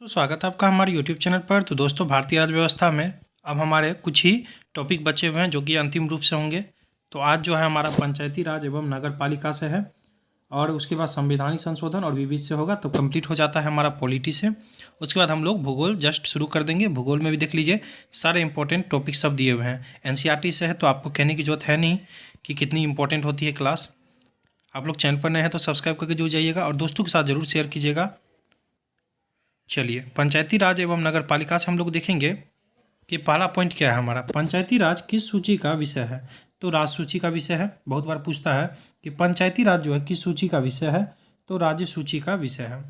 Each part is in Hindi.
तो स्वागत है आपका हमारे यूट्यूब चैनल पर। तो दोस्तों, भारतीय अर्थव्यवस्था में अब हमारे कुछ ही टॉपिक बचे हुए हैं जो कि अंतिम रूप से होंगे। तो आज जो है हमारा पंचायती राज एवं नगर पालिका से है और उसके बाद संवैधानिक संशोधन और विविध से होगा, तो कंप्लीट हो जाता है हमारा पॉलिटी से। उसके बाद हम लोग भूगोल जस्ट शुरू कर देंगे। भूगोल में भी देख लीजिए सारे इंपॉर्टेंट टॉपिक सब दिए हुए हैं। एनसीईआरटी से है तो आपको कहने की जरूरत है नहीं कि कितनी इंपॉर्टेंट होती है क्लास। आप लोग चैनल पर नए हैं तो सब्सक्राइब करके जुड़ जाइएगा और दोस्तों के साथ जरूर शेयर कीजिएगा। चलिए, पंचायती राज एवं नगर पालिका से हम लोग देखेंगे कि पहला पॉइंट क्या है हमारा। पंचायती राज किस सूची का विषय है? तो राज सूची का विषय है। बहुत बार पूछता है कि पंचायती राज जो है किस सूची का विषय है, तो राज्य सूची का विषय है।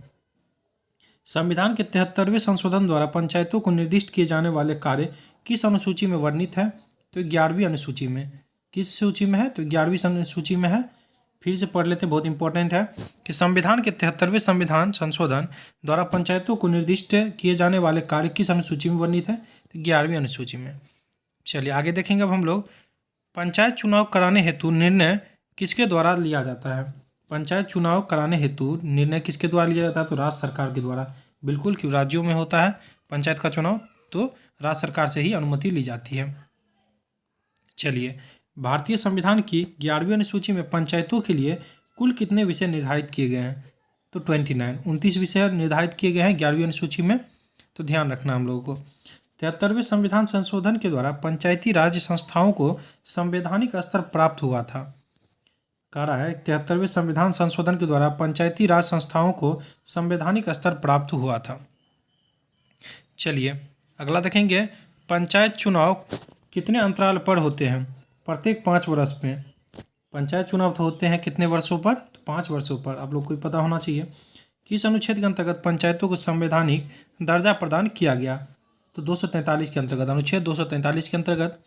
संविधान के 73वें संशोधन द्वारा पंचायतों को निर्दिष्ट किए जाने वाले कार्य किस अनुसूची में वर्णित है? तो 11वीं अनुसूची में। किस सूची में है? तो 11वीं अनुसूची में है। फिर से पढ़ लेते, बहुत इंपॉर्टेंट है कि संविधान के 73वें संविधान संशोधन द्वारा पंचायतों को निर्दिष्ट किए जाने वाले कार्य किस अनुसूची में वर्णित है? तो 11वीं अनुसूची में। चलिए आगे देखेंगे अब हम लोग। पंचायत चुनाव कराने हेतु निर्णय किसके द्वारा लिया जाता है? पंचायत चुनाव कराने हेतु निर्णय किसके द्वारा लिया जाता है? तो राज्य सरकार के द्वारा। बिल्कुल, क्यों राज्यों में होता है पंचायत का चुनाव, तो राज्य सरकार से ही अनुमति ली जाती है। चलिए, भारतीय संविधान की 11वीं अनुसूची में पंचायतों के लिए कुल कितने विषय निर्धारित किए गए हैं? तो 29 विषय निर्धारित किए गए हैं 11वीं अनुसूची में। तो ध्यान रखना हम लोगों को। 73वें संविधान संशोधन के द्वारा पंचायती राज संस्थाओं को संवैधानिक स्तर प्राप्त हुआ था। कह रहा है 73वें संविधान संशोधन के द्वारा पंचायती राज संस्थाओं को संवैधानिक स्तर प्राप्त हुआ था। चलिए अगला देखेंगे, पंचायत चुनाव कितने अंतराल पर होते हैं? प्रत्येक 5 वर्ष में। पंचायत चुनाव तो होते हैं कितने वर्षों पर? तो 5 वर्षों पर। आप लोग को पता होना चाहिए। किस अनुच्छेद के अंतर्गत पंचायतों को संवैधानिक दर्जा प्रदान किया गया? तो 243 के अंतर्गत, अनुच्छेद 243 के अंतर्गत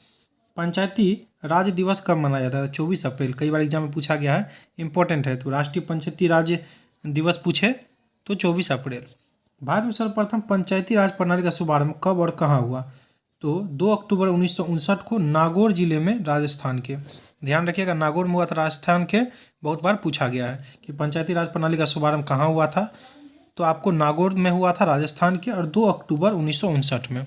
पंचायती राज दिवस कब मनाया जाता है? 24 अप्रैल। कई बार एग्जाम में पूछा गया है, इंपॉर्टेंट है। तो राष्ट्रीय पंचायती राज दिवस पूछे तो 24 अप्रैल। भारत में सर्वप्रथम पंचायती राज प्रणाली का शुभारंभ कब और कहाँ हुआ? तो 2 अक्टूबर 1959 को नागौर जिले में, राजस्थान के। ध्यान रखिएगा, नागौर में हुआ था, राजस्थान के। बहुत बार पूछा गया है कि पंचायती राज प्रणाली का शुभारंभ कहाँ हुआ था, तो आपको नागौर में हुआ था, राजस्थान के, और 2 अक्टूबर 1959 में।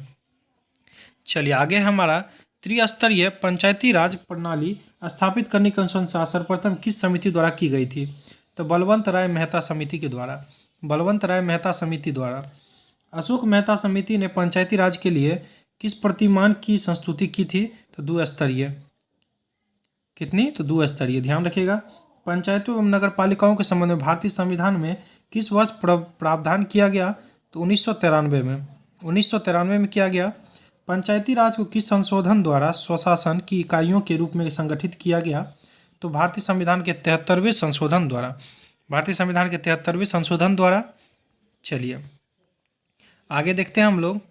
चलिए आगे हमारा त्रिस्तरीय पंचायती राज प्रणाली स्थापित करने की अनुशंसा सर्वप्रथम किस समिति द्वारा की गई थी? तो बलवंत राय मेहता समिति के द्वारा। बलवंत राय मेहता समिति द्वारा। अशोक मेहता समिति ने पंचायती राज के लिए किस प्रतिमान की संस्तुति की थी? तो 2 स्तरीय। कितनी? तो 2 स्तरीय। ध्यान रखिएगा। पंचायतों एवं नगर पालिकाओं के संबंध में भारतीय संविधान में किस वर्ष प्रावधान किया गया? तो 1993 में। 1993 में किया गया। पंचायती राज को किस संशोधन द्वारा स्वशासन की इकाइयों के रूप में संगठित किया गया? तो भारतीय संविधान के 73वें संशोधन द्वारा। भारतीय संविधान के 73वें संशोधन द्वारा। चलिए आगे देखते हैं हम लोग।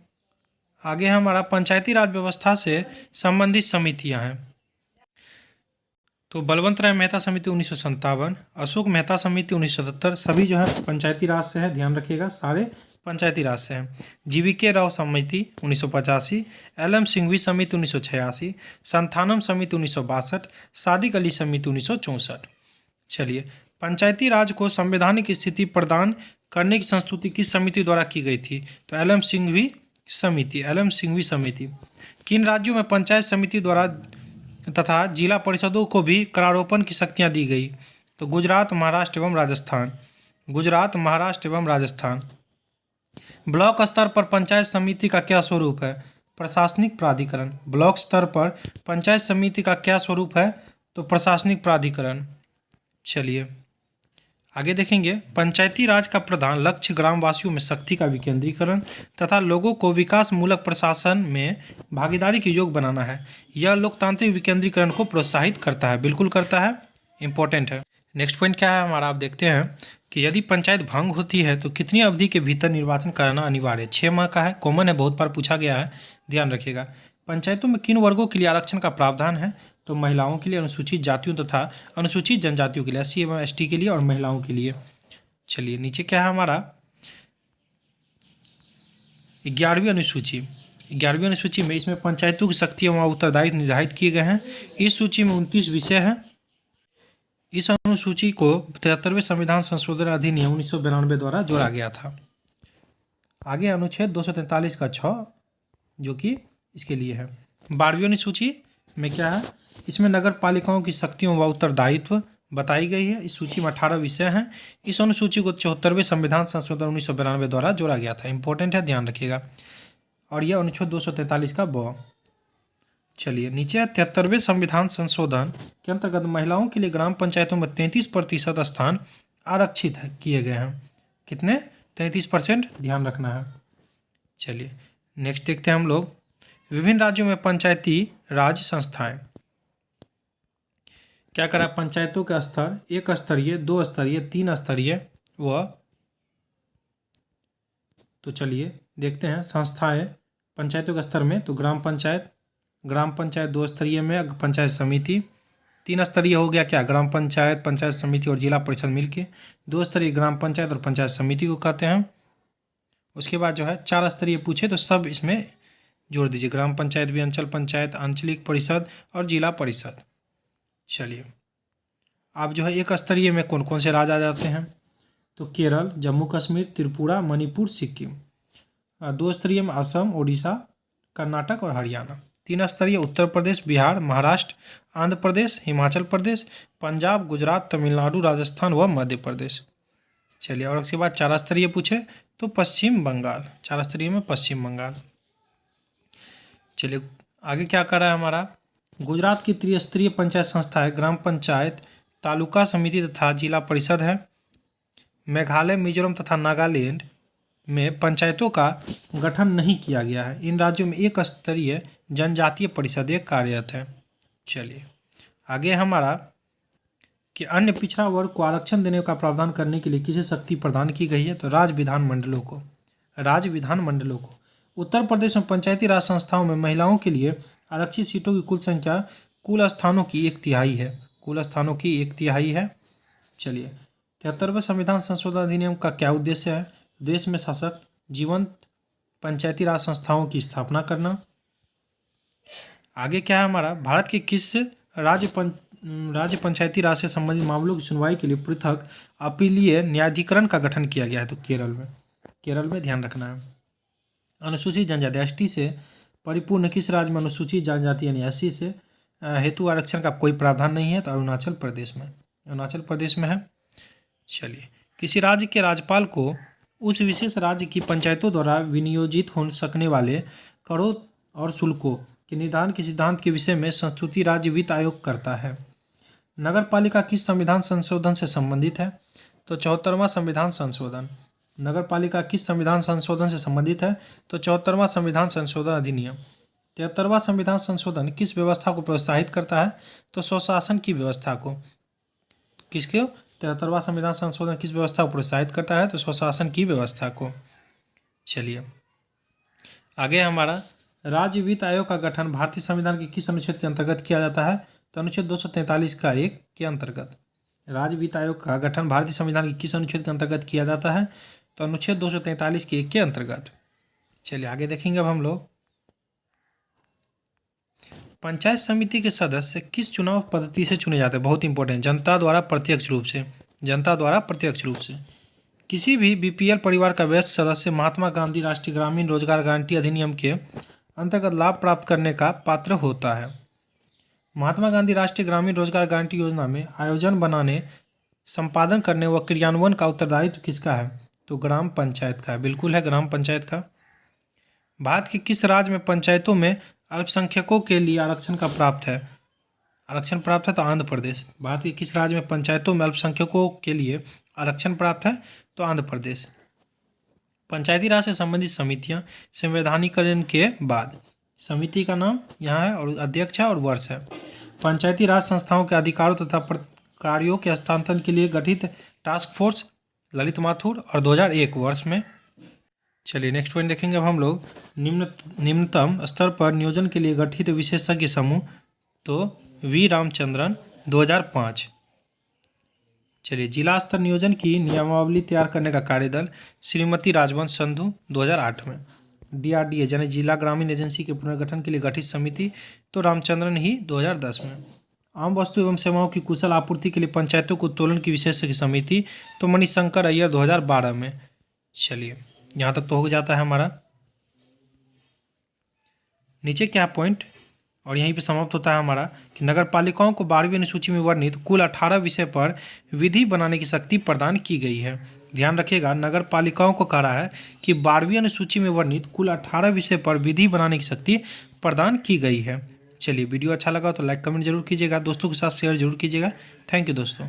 आगे हमारा पंचायती राज व्यवस्था से संबंधित समितियां हैं। तो बलवंत राय मेहता समिति 1957, अशोक मेहता समिति 1977, सभी जो है पंचायती राज से है। ध्यान रखिएगा, सारे पंचायती राज से हैं। जीवीके राव समिति 1985, एल.एम. सिंघवी समिति 1986, संथानम समिति 1962, सादिक अली समिति 1964। चलिए, पंचायती राज को संवैधानिक स्थिति प्रदान करने की संस्तुति किस समिति द्वारा की गई थी? तो एल.एम. सिंघवी समिति। एल.एम. सिंघवी समिति। किन राज्यों में पंचायत समिति द्वारा तथा जिला परिषदों को भी करारोपण की शक्तियां दी गई? तो गुजरात, महाराष्ट्र एवं राजस्थान। गुजरात, महाराष्ट्र एवं राजस्थान। ब्लॉक स्तर पर पंचायत समिति का क्या स्वरूप है? प्रशासनिक प्राधिकरण। ब्लॉक स्तर पर पंचायत समिति का क्या स्वरूप है? तो प्रशासनिक प्राधिकरण। चलिए आगे देखेंगे। पंचायती राज का प्रधान लक्ष्य ग्रामवासियों में शक्ति का विकेंद्रीकरण तथा लोगों को विकास मूलक प्रशासन में भागीदारी के योग्य बनाना है। यह लोकतांत्रिक विकेंद्रीकरण को प्रोत्साहित करता है। बिल्कुल करता है, इंपॉर्टेंट है। नेक्स्ट पॉइंट क्या है हमारा, आप देखते हैं कि यदि पंचायत भंग होती है तो कितनी अवधि के भीतर निर्वाचन कराना अनिवार्य है? 6 माह का है। कॉमन है, बहुत बार पूछा गया है, ध्यान रखिएगा। पंचायतों में किन वर्गों के लिए आरक्षण का प्रावधान है? तो महिलाओं के लिए, अनुसूचित जातियों तथा अनुसूचित जनजातियों के लिए, एससी एवं एसटी के लिए और महिलाओं के लिए। चलिए नीचे क्या है हमारा, 11वीं अनुसूची। 11वीं अनुसूची में इसमें पंचायतों की शक्ति एवं उत्तरदायित्व निर्धारित किए गए हैं। इस सूची में 29 विषय हैं। इस अनुसूची को 73वें संविधान संशोधन अधिनियम 1992 द्वारा जोड़ा गया था। आगे अनुच्छेद 243 का 6 जो कि इसके लिए है। 12वीं अनुसूची में क्या है, इसमें नगर पालिकाओं की शक्तियों व उत्तरदायित्व बताई गई है। इस सूची में 18 विषय हैं। इस अनुसूची को 74वें संविधान संशोधन 1992 द्वारा जोड़ा गया था। इंपॉर्टेंट है, ध्यान रखिएगा। और यह अनुच्छेद 243 का ब। चलिए नीचे 73वें संविधान संशोधन के अंतर्गत महिलाओं के लिए ग्राम पंचायतों में 33% स्थान आरक्षित किए गए हैं। कितने? 33%, ध्यान रखना है। चलिए नेक्स्ट देखते हैं हम लोग। विभिन्न राज्यों में पंचायती राज संस्थाएं क्या करा? पंचायतों का स्तर 1 स्तरीय, 2 स्तरीय, 3 स्तरीय व तो चलिए देखते हैं संस्थाएं पंचायतों के स्तर में। तो ग्राम पंचायत 2 स्तरीय में पंचायत समिति, 3 स्तरीय हो गया क्या? ग्राम पंचायत, पंचायत समिति और जिला परिषद मिलके। 2 स्तरीय ग्राम पंचायत और पंचायत समिति को कहते हैं। उसके बाद जो है 4 स्तरीय पूछे तो सब इसमें जोड़ दीजिए, ग्राम पंचायत भी, अंचल पंचायत, आंचलिक परिषद और जिला परिषद। चलिए अब जो है 1 स्तरीय में कौन कौन से राज्य आ जाते हैं? तो केरल, जम्मू कश्मीर, त्रिपुरा, मणिपुर, सिक्किम। 2 स्तरीय में असम, उड़ीसा, कर्नाटक और हरियाणा। 3 स्तरीय उत्तर प्रदेश, बिहार, महाराष्ट्र, आंध्र प्रदेश, हिमाचल प्रदेश, पंजाब, गुजरात, तमिलनाडु, राजस्थान व मध्य प्रदेश। चलिए और उसके बाद 4 स्तरीय पूछे तो पश्चिम बंगाल, 4 स्तरीय में पश्चिम बंगाल। चलिए आगे क्या कर रहा है हमारा? गुजरात की त्रिस्तरीय पंचायत संस्था है ग्राम पंचायत, तालुका समिति तथा जिला परिषद है। मेघालय, मिजोरम तथा नागालैंड में पंचायतों का गठन नहीं किया गया है। इन राज्यों में 1 स्तरीय जनजातीय परिषदें कार्यरत है। चलिए आगे हमारा कि अन्य पिछड़ा वर्ग को आरक्षण देने का प्रावधान करने के लिए किसे शक्ति प्रदान की गई है? तो राज्य विधानमंडलों को, राज्य विधानमंडलों को। उत्तर प्रदेश में पंचायती राज संस्थाओं में महिलाओं के लिए आरक्षित सीटों की कुल संख्या कुल स्थानों की 1/3 है, कुल स्थानों की 1/3 है। चलिए 73वें संविधान संशोधन अधिनियम का क्या उद्देश्य है? देश में सशक्त, जीवंत पंचायती राज संस्थाओं की स्थापना करना। आगे क्या है हमारा? भारत के किस राज्य पंचायती राज से संबंधित मामलों की सुनवाई के लिए पृथक अपीलीय न्यायाधिकरण का गठन किया गया है? तो केरल में ध्यान रखना है। अनुसूचित जनजाति एसटी से परिपूर्ण किस राज्य में अनुसूचित जनजाति यानी एससी से हेतु आरक्षण का कोई प्रावधान नहीं है? तो अरुणाचल प्रदेश में है। चलिए किसी राज्य के राज्यपाल को उस विशेष राज्य की पंचायतों द्वारा विनियोजित हो सकने वाले करों और शुल्कों के निर्धारण के सिद्धांत के विषय में संस्तुति राज्य वित्त आयोग करता है। नगर पालिका किस संविधान संशोधन से संबंधित है? तो 74वां संविधान संशोधन। नगर पालिका किस संविधान संशोधन से संबंधित है? तो 74वां संविधान संशोधन अधिनियम। 73वां संविधान संशोधन किस व्यवस्था को प्रोत्साहित करता है? तो स्वशासन की व्यवस्था को। किसके? 73वां संविधान संशोधन किस व्यवस्था को प्रोत्साहित करता है? तो स्वशासन की व्यवस्था को। चलिए आगे हमारा राज्य वित्त आयोग का गठन भारतीय संविधान के किस अनुच्छेद के अंतर्गत किया जाता है? तो अनुच्छेद 243 का 1 के अंतर्गत। राज्य वित्त आयोग का गठन भारतीय संविधान के किस अनुच्छेद के अंतर्गत किया जाता है? तो अनुच्छेद 243 के 1 के अंतर्गत। चलिए आगे देखेंगे अब हम लोग। पंचायत समिति के सदस्य किस चुनाव पद्धति से चुने जाते हैं? बहुत इंपॉर्टेंट, जनता द्वारा प्रत्यक्ष रूप से। किसी भी बीपीएल परिवार का वयस्क सदस्य महात्मा गांधी राष्ट्रीय ग्रामीण रोजगार गारंटी अधिनियम के अंतर्गत लाभ प्राप्त करने का पात्र होता है। महात्मा गांधी राष्ट्रीय ग्रामीण रोजगार गारंटी योजना में आयोजन बनाने, संपादन करने व क्रियान्वयन का उत्तरदायित्व किसका है? तो ग्राम पंचायत का है, बिल्कुल है ग्राम पंचायत का। भारत के किस राज्य में पंचायतों में अल्पसंख्यकों के लिए आरक्षण प्राप्त है? तो आंध्र प्रदेश। भारत के किस राज्य में पंचायतों में अल्पसंख्यकों के लिए आरक्षण प्राप्त है? तो आंध्र प्रदेश। पंचायती राज से संबंधित समितियां संवैधानिकरण के बाद, समिति का नाम यहाँ है और अध्यक्ष है और वर्ष है। पंचायती राज संस्थाओं के अधिकारों तथा कार्यों के हस्तांतरण के लिए गठित टास्क फोर्स ललित माथुर और 2001 वर्ष में। चलिए नेक्स्ट पॉइंट देखेंगे अब हम लोग। निम्नतम स्तर पर नियोजन के लिए गठित विशेषज्ञ समूह, तो वी रामचंद्रन 2005। चलिए जिला स्तर नियोजन की नियमावली तैयार करने का कार्यदल श्रीमती राजवंश संधू 2008 में। DRDA यानी जिला ग्रामीण एजेंसी के पुनर्गठन के लिए गठित समिति, तो रामचंद्रन ही 2010 में। आम वस्तु एवं सेवाओं की कुशल आपूर्ति के लिए पंचायतों को उत्तोलन की विशेषज्ञ समिति, तो मणिशंकर अय्यर 2012 में। चलिए यहाँ तक तो हो जाता है हमारा। नीचे क्या पॉइंट, और यहीं पे समाप्त होता है हमारा कि नगर पालिकाओं को 12वीं अनुसूची में वर्णित कुल 18 विषय पर विधि बनाने की शक्ति प्रदान की गई है। ध्यान रखिएगा, नगर पालिकाओं को कह रहा है कि 12वीं अनुसूची में वर्णित कुल 18 विषय पर विधि बनाने की शक्ति प्रदान की गई है। चलिए, वीडियो अच्छा लगा तो लाइक कमेंट जरूर कीजिएगा, दोस्तों के साथ शेयर जरूर कीजिएगा। थैंक यू दोस्तों।